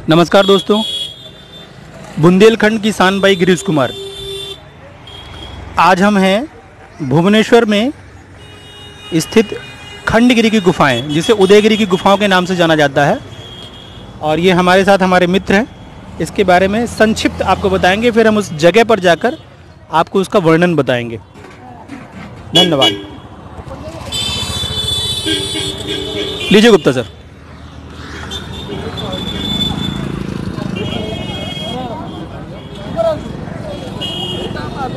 नमस्कार दोस्तों, बुंदेलखंड की शान भाई गिरीश कुमार। आज हम हैं भुवनेश्वर में स्थित खंडगिरी की गुफाएं, जिसे उदयगिरी की गुफाओं के नाम से जाना जाता है। और ये हमारे साथ हमारे मित्र हैं, इसके बारे में संक्षिप्त आपको बताएंगे, फिर हम उस जगह पर जाकर आपको उसका वर्णन बताएंगे। धन्यवाद। लीजिए गुप्ता सर।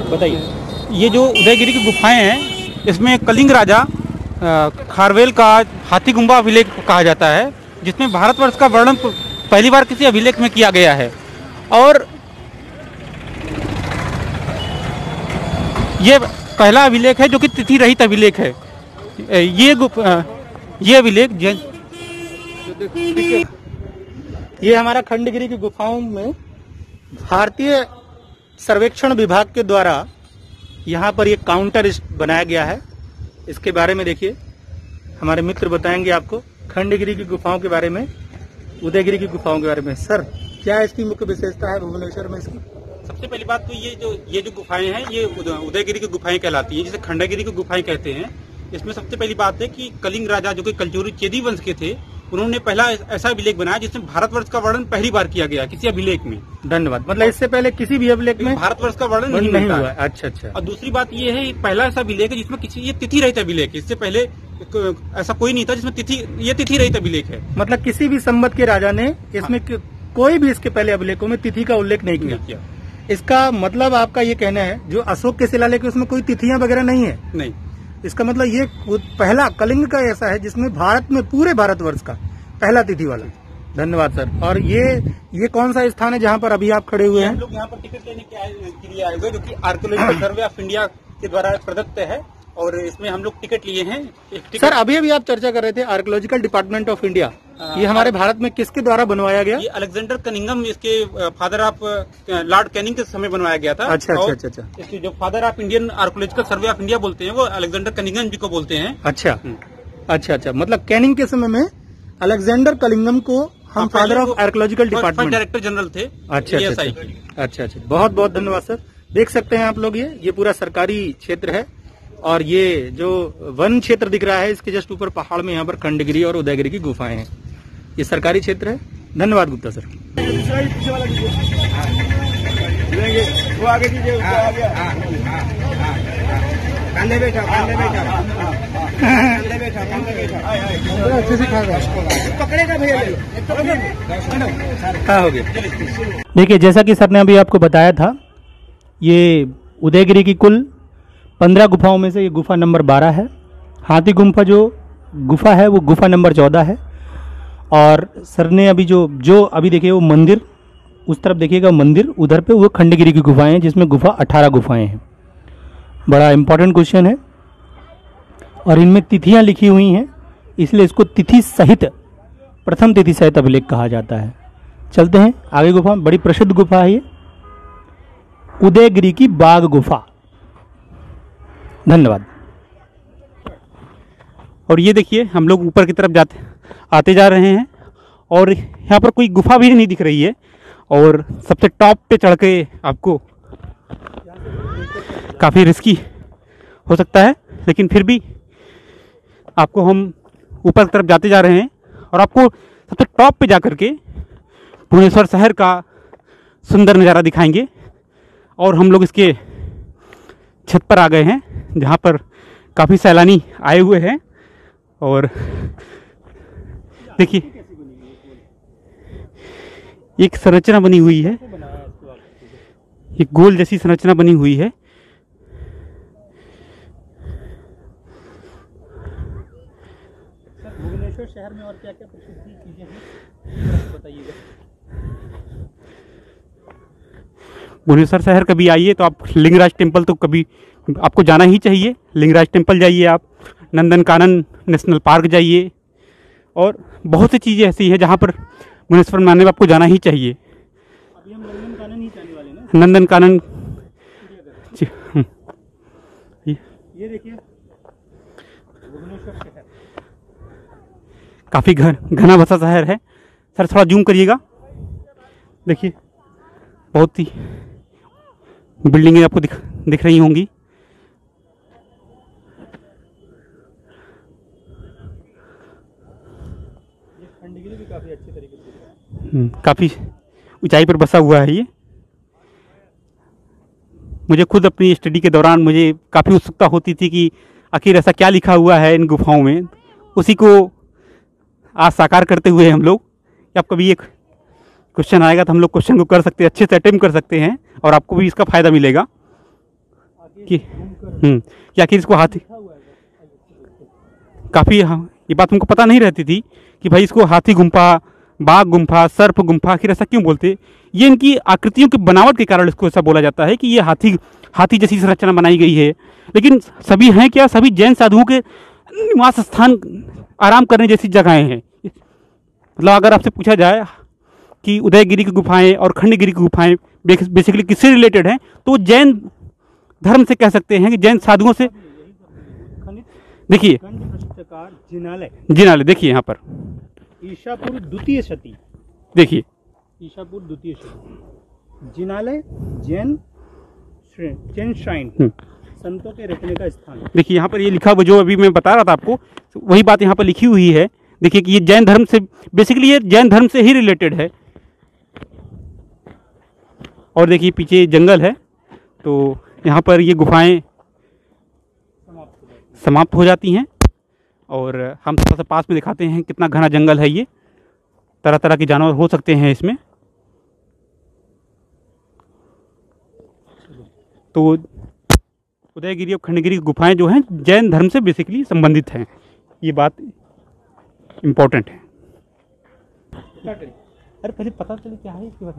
बताइए। ये जो उदयगिरी की गुफाएं हैं, इसमें कलिंग राजा खारवेल का हाथी गुम्बा अभिलेख कहा जाता है, जिसमें भारतवर्ष का वर्णन पहली बार किसी अभिलेख में किया गया है। और ये पहला अभिलेख है जो कि तिथि रहित अभिलेख है। ये अभिलेख ये हमारा खंडगिरी की गुफाओं में भारतीय सर्वेक्षण विभाग के द्वारा यहाँ पर ये काउंटर बनाया गया है। इसके बारे में देखिए, हमारे मित्र बताएंगे आपको खंडगिरी की गुफाओं के बारे में, उदयगिरी की गुफाओं के बारे में। सर, क्या इसकी मुख्य विशेषता है भुवनेश्वर में इसकी? सबसे पहली बात तो ये जो गुफाएं हैं, ये उदयगिरी की गुफाएं कहलाती हैं, जिसे खंडगिरी की गुफाएं कहते हैं। इसमें सबसे पहली बात है कि कलिंग राजा जो कि कलचुरी चेदी वंश के थे, उन्होंने पहला ऐसा अभिलेख बनाया जिसमें भारतवर्ष का वर्णन पहली बार किया गया किसी अभिलेख में। धन्यवाद। मतलब इससे पहले किसी भी अभिलेख में भारतवर्ष का वर्णन नहीं हुआ। अच्छा। और दूसरी बात ये है, पहला ऐसा अभिलेख है जिसमें ये तिथि रहित अभिलेख। इससे पहले ऐसा कोई नहीं था जिसमें तिथि रहित अभिलेख है। मतलब किसी भी संवत के राजा ने इसमें कोई भी इसके पहले अभिलेखों में तिथि का उल्लेख नहीं किया। इसका मतलब आपका ये कहना है, जो अशोक के शिलालेख उसमें कोई तिथियां वगैरह नहीं है? नहीं। इसका मतलब ये पहला कलिंग का ऐसा है जिसमें भारत में पूरे भारतवर्ष का पहला तिथि वाला। धन्यवाद सर। और ये कौन सा स्थान है जहाँ पर अभी आप खड़े हुए हैं? हम लोग यहाँ पर टिकट लेने के लिए आए हुए, जो कि आर्कियोलॉजिकल सर्वे ऑफ इंडिया के द्वारा प्रदत्त है, और इसमें हम लोग टिकट लिए हैं। सर, अभी आप चर्चा कर रहे थे आर्कियोलॉजिकल डिपार्टमेंट ऑफ इंडिया, ये हमारे भारत में किसके द्वारा बनवाया गया? ये अलेक्जेंडर कनिंघम, इसके फादर ऑफ लॉर्ड कैनिंग के समय बनवाया गया था। अच्छा। इसके जो father of Indian archaeological survey of India बोलते हैं, वो अलेक्जेंडर कनिंघम जी को बोलते हैं। अच्छा। मतलब कैनिंग के समय में अलेक्जेंडर कलिंगम को हम father of archaeological department director general थे। अच्छा। बहुत बहुत धन्यवाद सर। देख सकते हैं आप लोग, ये पूरा सरकारी क्षेत्र है, और ये जो वन क्षेत्र दिख रहा है, इसके जस्ट ऊपर पहाड़ में यहाँ पर खंडगिरी और उदयगिरी की गुफाएं हैं। ये सरकारी क्षेत्र है। धन्यवाद गुप्ता सर। हो गया। देखिए, जैसा कि सर ने अभी आपको बताया था, ये उदयगिरी की कुल 15 गुफाओं में से ये गुफा नंबर 12 है। हाथी गुम्फा जो गुफा है वो गुफा नंबर 14 है। और सर ने अभी जो अभी देखिए, वो मंदिर उस तरफ देखिएगा, मंदिर उधर पे वो खंडगिरी की गुफाएं हैं, जिसमें गुफा 18 गुफाएं हैं। बड़ा इंपॉर्टेंट क्वेश्चन है, और इनमें तिथियां लिखी हुई हैं, इसलिए इसको तिथि सहित, प्रथम तिथि सहित अभिलेख कहा जाता है। चलते हैं आगे। गुफा बड़ी प्रसिद्ध गुफा है ये, उदयगिरी की बाघ गुफा। धन्यवाद। और ये देखिए, हम लोग ऊपर की तरफ आते जा रहे हैं, और यहाँ पर कोई गुफा भी नहीं दिख रही है, और सबसे टॉप पे चढ़ के आपको काफ़ी रिस्की हो सकता है, लेकिन फिर भी आपको हम ऊपर की तरफ जाते जा रहे हैं, और आपको सबसे टॉप पे जा करके भुवनेश्वर शहर का सुंदर नज़ारा दिखाएंगे। और हम लोग इसके छत पर आ गए हैं, जहाँ पर काफ़ी सैलानी आए हुए हैं। और देखिए, एक संरचना बनी हुई है, एक गोल जैसी संरचना बनी हुई है। भुवनेश्वर शहर में और क्या-क्या प्रसिद्ध चीजें हैं बताइएगा। भुवनेश्वर शहर कभी आइए तो आप लिंगराज टेम्पल तो कभी आपको जाना ही चाहिए। लिंगराज टेम्पल जाइए, आप नंदनकानन नेशनल पार्क जाइए, और बहुत सी चीज़ें ऐसी हैं जहाँ पर भुवनेश्वर में आने में आपको जाना ही चाहिए। अभी हम नंदनकानन ही जाने वाले हैं ना। नंदनकानन ये देखिए, भुवनेश्वर शहर काफ़ी घना बसा शहर है। सर थोड़ा जूम करिएगा। देखिए बहुत ही बिल्डिंगें आपको दिख रही होंगी। खंडगिरी भी काफ़ी अच्छे तरीके से काफ़ी ऊंचाई पर बसा हुआ है ये। मुझे खुद अपनी स्टडी के दौरान मुझे काफ़ी उत्सुकता होती थी कि आखिर ऐसा क्या लिखा हुआ है इन गुफाओं में। उसी को आज साकार करते हुए हम लोग, अब कभी एक क्वेश्चन आएगा तो हम लोग क्वेश्चन को कर सकते हैं, अच्छे से अटेम्प्ट कर सकते हैं और आपको भी इसका फ़ायदा मिलेगा कि आखिर इसको हाथी काफ़ी, हाँ ये बात हमको पता नहीं रहती थी कि भाई इसको हाथी गुम्फा, बाघ गुम्फा, सर्प गुम्फा आखिर ऐसा क्यों बोलते। ये इनकी आकृतियों की बनावट के कारण इसको ऐसा बोला जाता है कि ये हाथी जैसी संरचना बनाई गई है। लेकिन सभी हैं क्या, सभी जैन साधुओं के निवास स्थान, आराम करने जैसी जगहें हैं। मतलब अगर आपसे पूछा जाए कि उदयगिरी की गुफाएं और खंडगिरी की गुफाएं बेसिकली किससे रिलेटेड हैं, तो जैन धर्म से कह सकते हैं कि जैन साधुओं से। देखिए जिनालय देखिए यहाँ पर ईशापुर द्वितीय शती, देखिए ईशापुर द्वितीय शती, जिनालय जैन श्राइन, संतों के रखने का स्थान। देखिए यहाँ पर ये लिखा हुआ जो अभी मैं बता रहा था आपको, वही बात यहाँ पर लिखी हुई है। देखिए कि ये जैन धर्म से, बेसिकली ये जैन धर्म से ही रिलेटेड है। और देखिए पीछे जंगल है, तो यहाँ पर ये गुफाएं समाप्त हो जाती हैं। और हम थोड़ा सा पास में दिखाते हैं कितना घना जंगल है ये, तरह तरह के जानवर हो सकते हैं इसमें। तो उदयगिरी और खंडगिरी की गुफाएं जो हैं जैन धर्म से बेसिकली संबंधित हैं, ये बात इम्पोर्टेंट है। अरे पहले पता चले क्या है इसके बारे में।